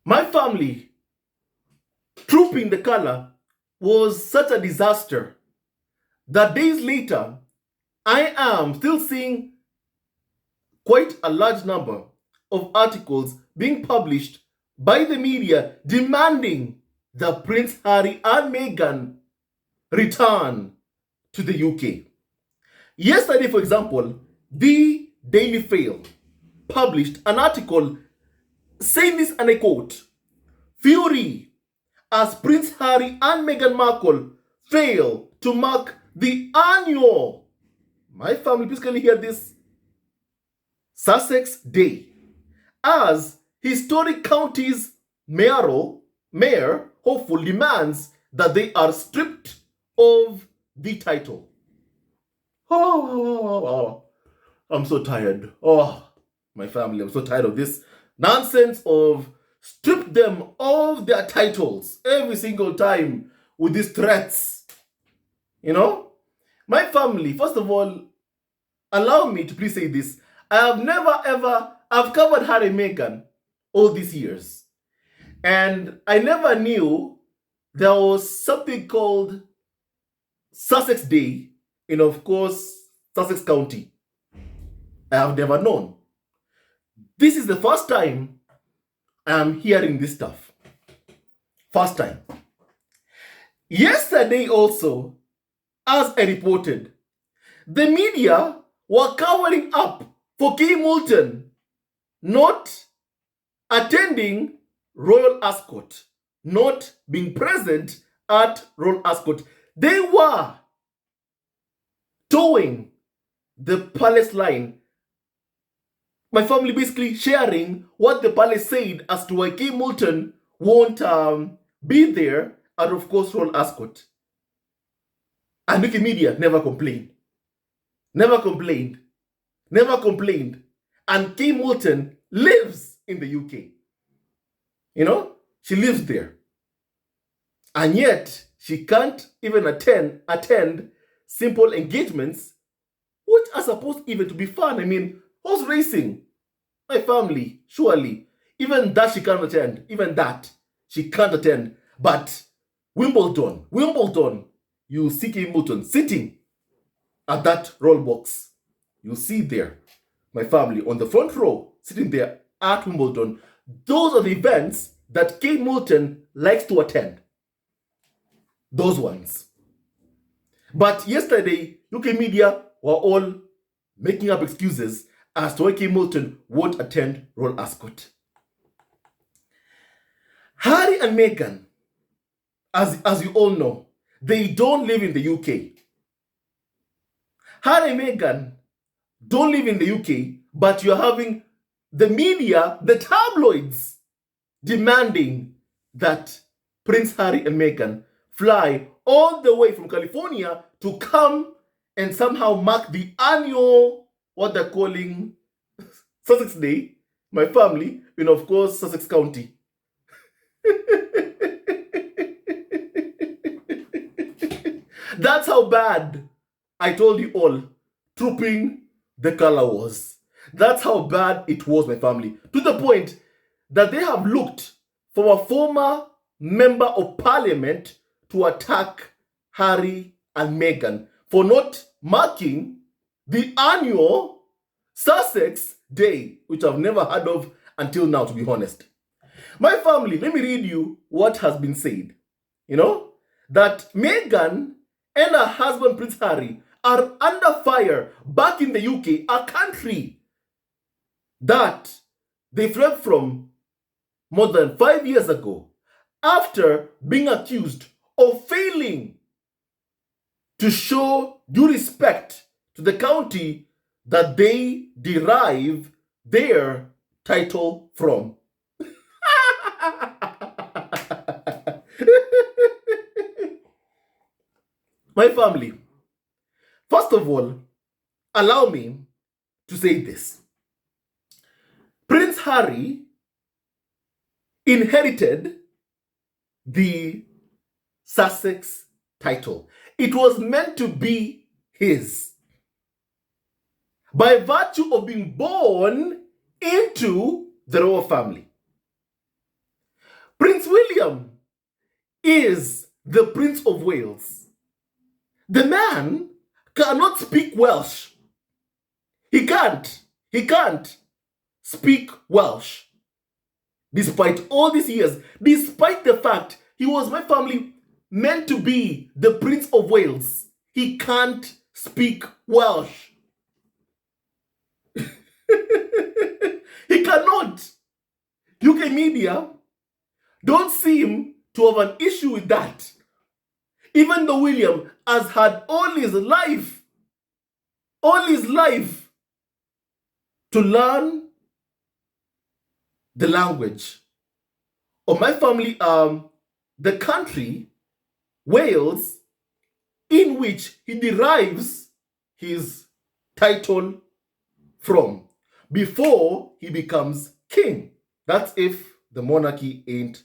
My family, trooping the color, was such a disaster that days later, I am still seeing quite a large number of articles being published by the media demanding that Prince Harry and Meghan return to the UK. Yesterday, for example, the Daily Mail published an article saying this, and I quote, "Fury as Prince Harry and Meghan Markle fail to mark the annual," my family, please can you hear this, "Sussex Day, as historic county's mayor hopeful demands that they are stripped of the title." Oh, I'm so tired. Oh, my family, I'm so tired of this nonsense of strip them of their titles every single time with these threats. You know? My family, first of all, allow me to please say this. I've covered Harry and Meghan all these years. And I never knew there was something called Sussex Day in, of course, Sussex County. I have never known. This is the first time I'm hearing this stuff. First time. Yesterday also, as I reported, the media were covering up for Kay Moulton not attending Royal Ascot, not being present at Royal Ascot. They were towing the palace line. My family basically sharing what the palace said as to why Kay Moulton won't be there at, of course, Royal Ascot. And Wikimedia never complained. Never complained. Never complained. And Kay Moulton lives in the UK. You know, she lives there. And yet, she can't even attend simple engagements, which are supposed even to be fun. I mean, horse racing, my family, surely. Even that she can't attend. Even that she can't attend. But Wimbledon, you see Kay Moulton sitting at that roll box. You see there, my family, on the front row, sitting there at Wimbledon. Those are the events that Kay Moulton likes to attend. Those ones. But yesterday, UK media were all making up excuses as to why Kay Moulton won't attend Royal Ascot. Harry and Meghan, as you all know, they don't live in the UK. Harry and Meghan don't live in the UK, but you're having the media, the tabloids, demanding that Prince Harry and Meghan fly all the way from California to come and somehow mark the annual, what they're calling Sussex Day, my family, in, of course, Sussex County. That's how bad I told you all trooping the color was. That's how bad it was, my family. To the point that they have looked for a former member of parliament to attack Harry and Meghan for not marking the annual Sussex Day, which I've never heard of until now, to be honest. My family, let me read you what has been said. You know, that Meghan and her husband Prince Harry are under fire back in the UK, a country that they fled from more than 5 years ago, after being accused of failing to show due respect to the county that they derive their title from. My family, first of all, allow me to say this. Prince Harry inherited the Sussex title. It was meant to be his by virtue of being born into the royal family. Prince William is the Prince of Wales. The man cannot speak Welsh. He can't. He can't speak Welsh. Despite all these years, despite the fact he was my family meant to be the Prince of Wales, he can't speak Welsh. He cannot. UK media don't seem to have an issue with that. Even though William has had all his life to learn the language of my family, the country, Wales, in which he derives his title from before he becomes king. That's if the monarchy ain't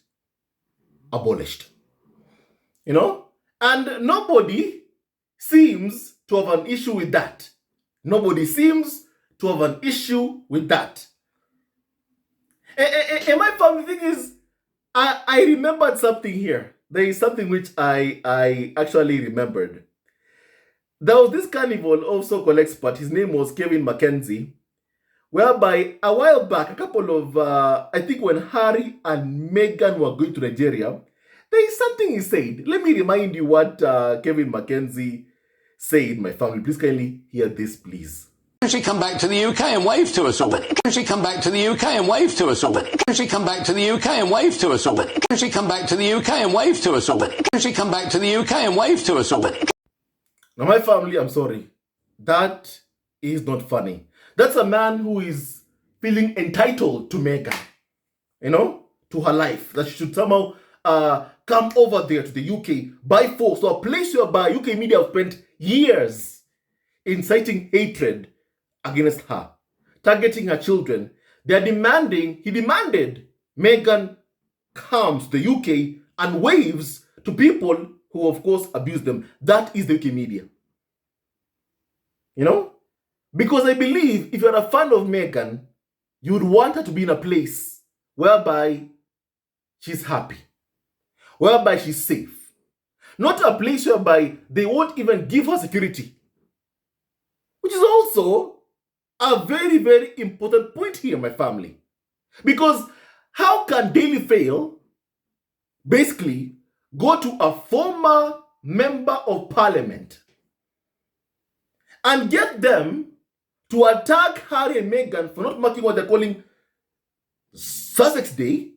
abolished. You know? And nobody seems to have an issue with that. Nobody seems to have an issue with that. And my family thing is, I remembered something here. There is something which I actually remembered. There was this carnival of so-called expert. His name was Kevin Mackenzie, whereby a while back, a couple of, I think when Harry and Meghan were going to Nigeria, there is something he said. Let me remind you what Kevin Mackenzie said, my family. Please kindly hear this, please. Can she come back to the UK and wave to us all? Can she come back to the UK and wave to us all? Can she come back to the UK and wave to us all? Can she come back to the UK and wave to us all? Can she come back to the UK and wave to us all? Now, my family, I'm sorry. That is not funny. That's a man who is feeling entitled to Meghan, you know, to her life. That she should somehow come over there to the UK by force. So a place whereby UK media have spent years inciting hatred against her, targeting her children. He demanded Meghan comes to the UK and waves to people who, of course, abuse them. That is the UK media. You know? Because I believe if you're a fan of Meghan, you would want her to be in a place whereby she's happy, whereby she's safe. Not a place whereby they won't even give her security. Which is also a very, very important point here, my family. Because how can Daily Fail basically go to a former member of parliament and get them to attack Harry and Meghan for not marking what they're calling Sussex Day,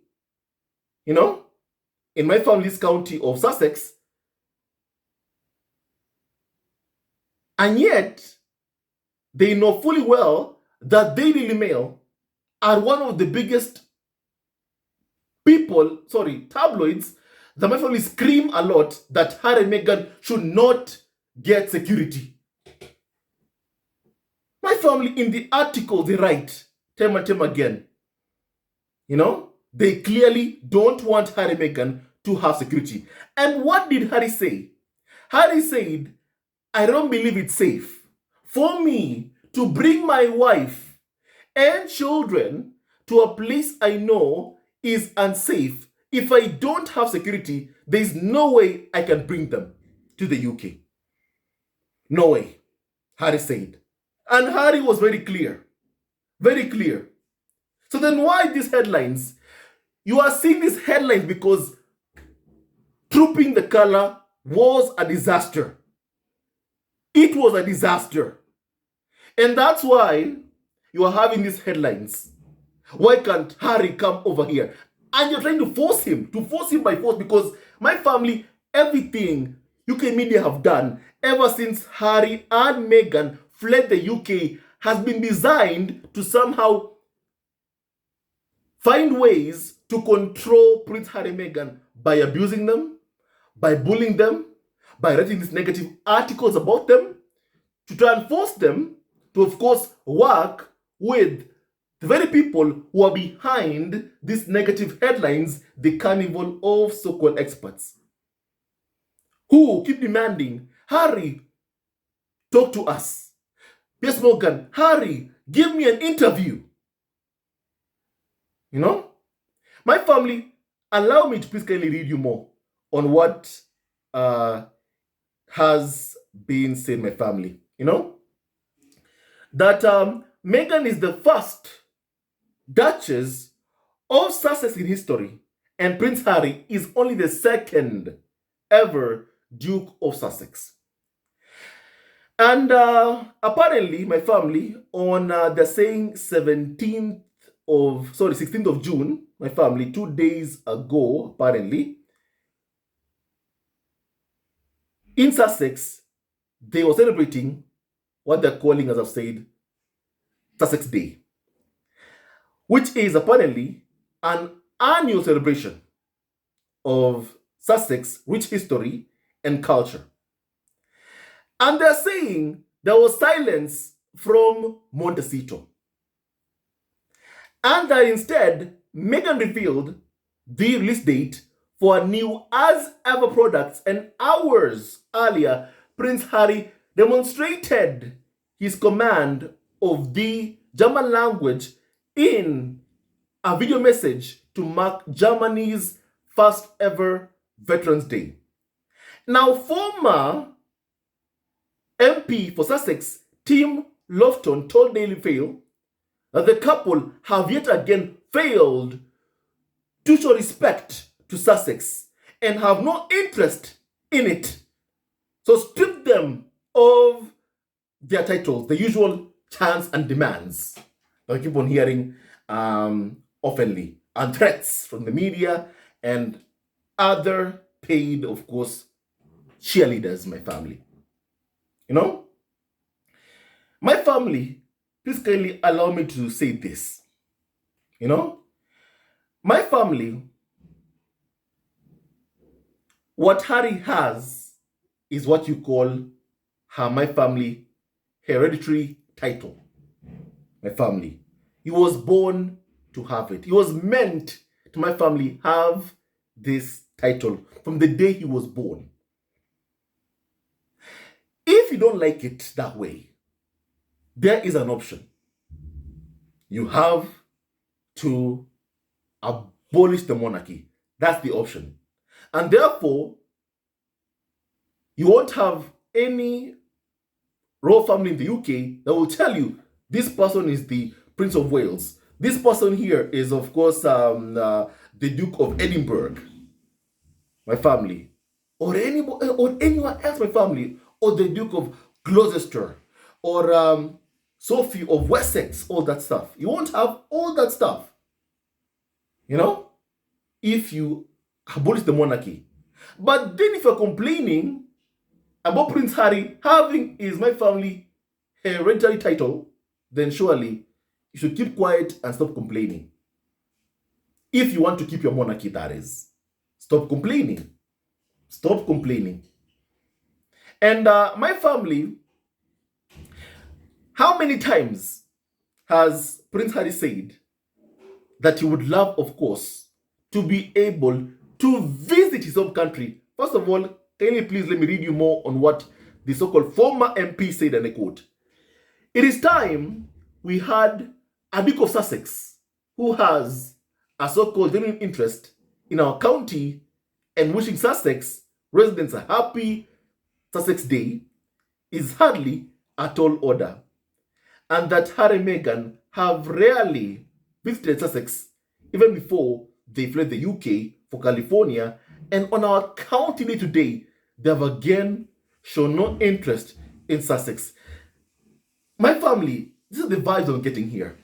you know, in my family's county of Sussex, and yet they know fully well that Daily Mail are one of the biggest tabloids that my family scream a lot that Harry and Meghan should not get security. My family, in the article they write, time and time again, you know, they clearly don't want Harry and Meghan to have security. And what did Harry say? Harry said, I don't believe it's safe for me to bring my wife and children to a place I know is unsafe. If I don't have security, there's no way I can bring them to the UK. No way, Harry said. And Harry was very clear. Very clear. So then why these headlines? You are seeing these headlines because Trooping the Colour was a disaster. It was a disaster. And that's why you are having these headlines. Why can't Harry come over here? And you're trying to force him by force, because my family, everything UK media have done ever since Harry and Meghan fled the UK has been designed to somehow find ways to control Prince Harry and Meghan by abusing them, by bullying them, by writing these negative articles about them, to try and force them to, of course, work with the very people who are behind these negative headlines, the carnival of so-called experts, who keep demanding, Harry, talk to us. Piers Morgan, Harry, give me an interview. You know? My family, allow me to please kindly read you more on what uh, has been said, my family. That Meghan is the first Duchess of Sussex in history, and Prince Harry is only the second ever Duke of Sussex. And apparently, my family, on the saying 16th of June, my family, 2 days ago, apparently, in Sussex, they were celebrating what they're calling, as I've said, Sussex Day, which is apparently an annual celebration of Sussex rich history and culture. And they're saying there was silence from Montecito. And that instead, Meghan revealed the release date for a new as ever products, and hours earlier, Prince Harry demonstrated his command of the German language in a video message to mark Germany's first ever Veterans Day. Now, former MP for Sussex, Tim Lofton, told Daily Mail that the couple have yet again failed to show respect to Sussex and have no interest in it. So strip them of their titles, the usual chants and demands that I keep on hearing oftenly, and threats from the media and other paid, of course, cheerleaders, my family. My family, please kindly allow me to say this. My family, what Harry has is what you call my family hereditary title. My family. He was born to have it. He was meant to, my family, have this title from the day he was born. If you don't like it that way, there is an option. You have to abolish the monarchy. That's the option. And therefore, you won't have any royal family in the UK that will tell you this person is the Prince of Wales. This person here is, of course, the Duke of Edinburgh, my family. Or anyone else, my family. Or the Duke of Gloucester. Or Sophie of Wessex. All that stuff. You won't have all that stuff. If you abolish the monarchy. But then if you're complaining about Prince Harry having his, my family, hereditary title, then surely you should keep quiet and stop complaining. If you want to keep your monarchy, that is. Stop complaining. Stop complaining. And my family, how many times has Prince Harry said that he would love, of course, to be able to visit his home country? First of all, kindly please let me read you more on what the so-called former MP said, and I quote. It is time we had a Duke of Sussex who has a so-called genuine interest in our county and wishing Sussex residents a happy Sussex Day is hardly at all order. And that Harry and Meghan have rarely visited Sussex even before they fled the UK for California, and on our county day today, they have again shown no interest in Sussex. My family, this is the vibes I'm getting here.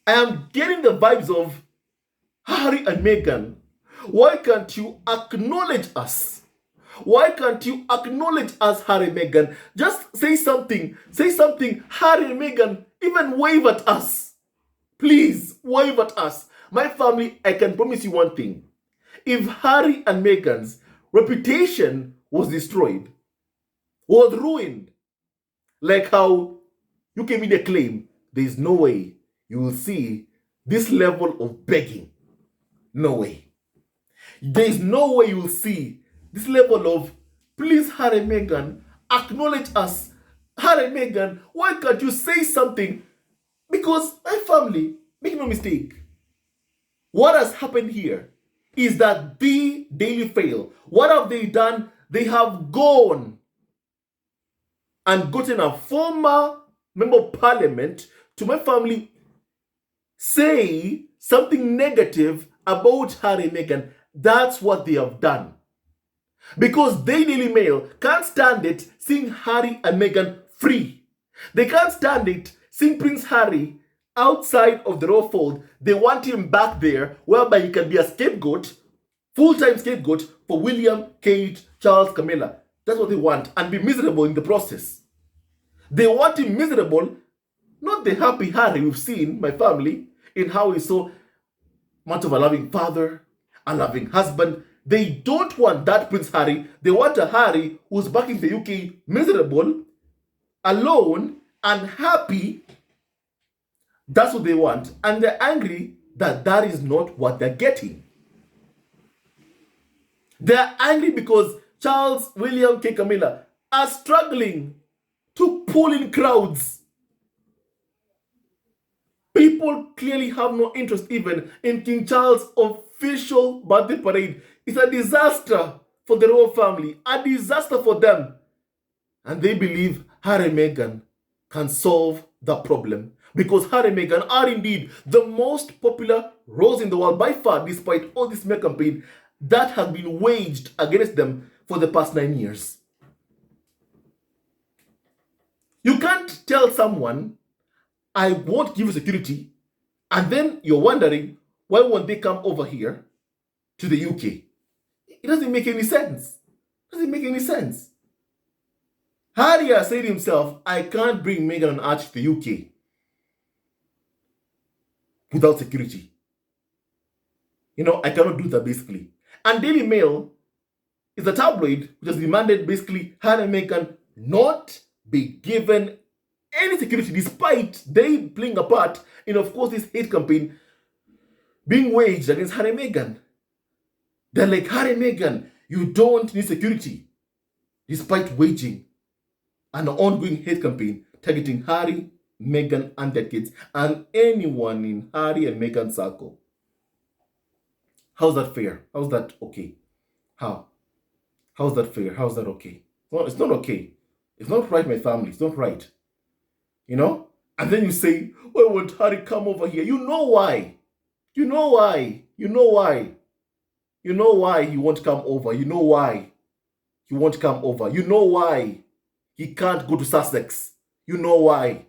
I am getting the vibes of Harry and Meghan. Why can't you acknowledge us? Why can't you acknowledge us, Harry and Meghan? Just say something. Say something, Harry and Meghan. Even wave at us. Please, wave at us. My family, I can promise you one thing. If Harry and Meghan's reputation was destroyed, was ruined, like how UK media claim, there is no way you will see this level of begging. No way. There is no way you will see this level of, please, Harry and Meghan, acknowledge us. Harry and Meghan, why can't you say something? Because my family, make no mistake, What has happened here is that the Daily Fail, what have they done? They have gone and gotten a former member of parliament to my family say something negative about Harry and Meghan. That's what they have done. Because they, Daily Mail, can't stand it seeing Harry and Meghan free. They can't stand it seeing Prince Harry outside of the royal fold. They want him back there, whereby he can be a scapegoat, full-time scapegoat for William, Kate, Charles, Camilla. That's what they want, and be miserable in the process. They want him miserable, not the happy Harry we've seen, my family, in how he's so much of a loving father, a loving husband. They don't want that Prince Harry. They want a Harry who's back in the UK miserable, alone, unhappy. That's what they want. And they're angry that that is not what they're getting. They're angry because Charles, William, Kate, Camilla are struggling to pull in crowds. People clearly have no interest even in King Charles' official birthday parade. It's a disaster for the royal family, a disaster for them. And they believe Harry and Meghan can solve the problem, because Harry and Meghan are indeed the most popular royals in the world by far, despite all this smear campaign that has been waged against them for the past 9 years. You can't tell someone, I won't give you security, and then you're wondering, why won't they come over here to the UK? It doesn't make any sense. It doesn't make any sense. Harry has said himself, I can't bring Meghan and Archie to the UK without security. I cannot do that basically. And Daily Mail is a tabloid which has demanded basically Harry and Meghan not be given any security, despite they playing a part in, of course, this hate campaign being waged against Harry and Meghan. They're like, Harry and Meghan, you don't need security, despite waging an ongoing hate campaign targeting Harry, Meghan, and their kids, and anyone in Harry and Meghan's circle. How's that fair? How's that okay? How's that fair? How's that okay? Well, it's not okay. It's not right, my family. It's not right. And then you say, why won't Harry come over here? You know why. You know why. You know why. You know why he won't come over. You know why he won't come over. You know why he can't go to Sussex. You know why.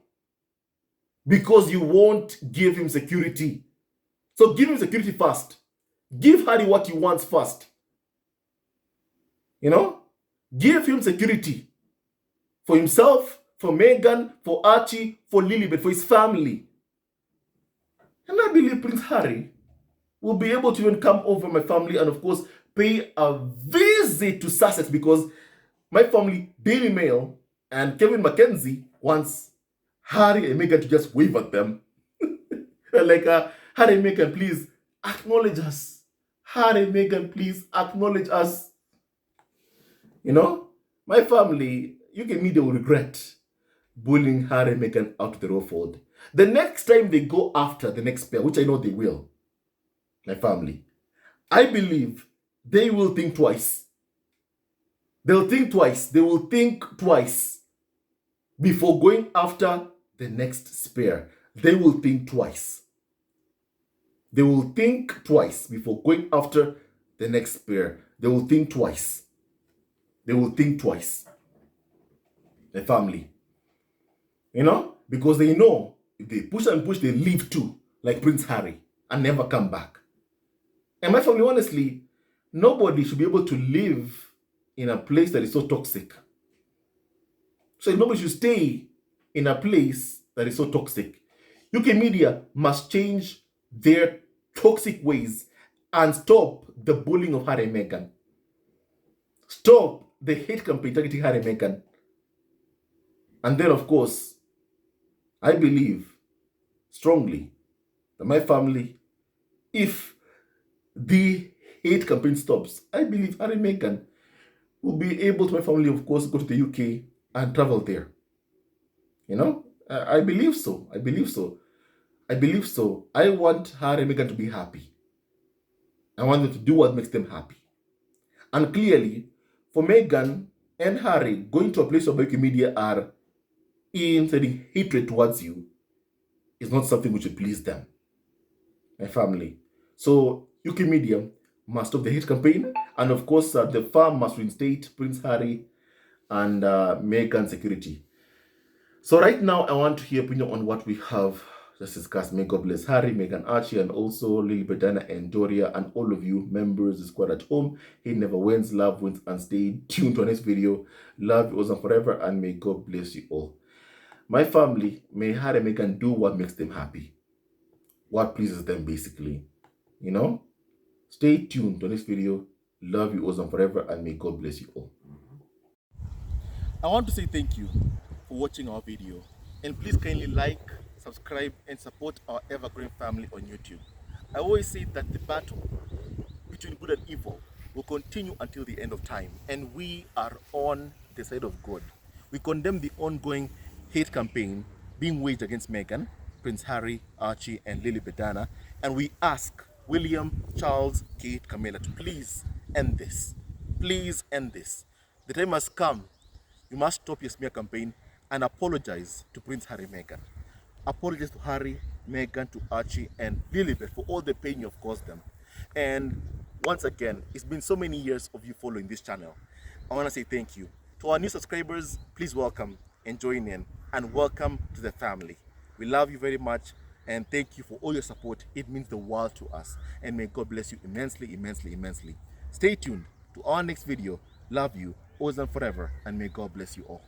Because you won't give him security. So give him security first. Give Harry what he wants first. Give him security. For himself, for Meghan, for Archie, for Lilibet, for his family. And I believe Prince Harry will be able to even come over my family and, of course, pay a visit to Sussex, because my family, Daily Mail, and Kevin Mackenzie wants Harry and Meghan to just wave at them. Like, Harry and Meghan, please acknowledge us. Harry and Meghan, please acknowledge us. My family, UK media will regret bullying Harry and Meghan out of the royal fold. The next time they go after the next pair, which I know they will, my family, I believe they will think twice. They'll think twice. They will think twice before going after the next spare. They will think twice. They will think twice before going after the next spare. They will think twice. They will think twice. The family. Because they know if they push and push, they leave too, like Prince Harry, and never come back. And my family, honestly, nobody should be able to live in a place that is so toxic. So nobody should stay in a place that is so toxic. UK media must change their toxic ways and stop the bullying of Harry and Meghan. Stop the hate campaign targeting Harry and Meghan. And then, of course, I believe strongly that my family, if the hate campaign stops, I believe Harry and Meghan will be able to, my family, of course, go to the UK and travel there. I believe so. I believe so. I believe so. I want Harry and Meghan to be happy. I want them to do what makes them happy. And clearly, for Meghan and Harry, going to a place where media are inciting hatred towards you is not something which would please them, my family. So UK media must stop the hate campaign, and of course, the firm must reinstate Prince Harry and Meghan security. So right now, I want to hear opinion on what we have just discussed. May God bless Harry, Meghan, Archie, and also Lily, Bedana, and Doria, and all of you members of the squad at home. He never wins, love wins, and stay tuned to our next video. Love you all forever, and may God bless you all. My family, may Harry and Meghan do what makes them happy, what pleases them, basically. You know? Stay tuned to this video. Love you all forever, and may God bless you all. I want to say thank you for watching our video, and please kindly like, subscribe, and support our ever-growing family on YouTube. I always say that the battle between good and evil will continue until the end of time, and we are on the side of God. We condemn the ongoing hate campaign being waged against Meghan, Prince Harry, Archie, and Lily Bedana, and we ask William, Charles, Kate, Camilla to please end this. Please end this. The time has come. You must stop your smear campaign and apologize to Prince Harry and Meghan. Apologize to Harry, Meghan, to Archie, and Lilibet for all the pain you've caused them. And once again, it's been so many years of you following this channel. I want to say thank you. To our new subscribers, please welcome and join in, and welcome to the family. We love you very much, and thank you for all your support. It means the world to us, and may God bless you immensely, immensely, immensely. Stay tuned to our next video. Love you, always and forever, and may God bless you all.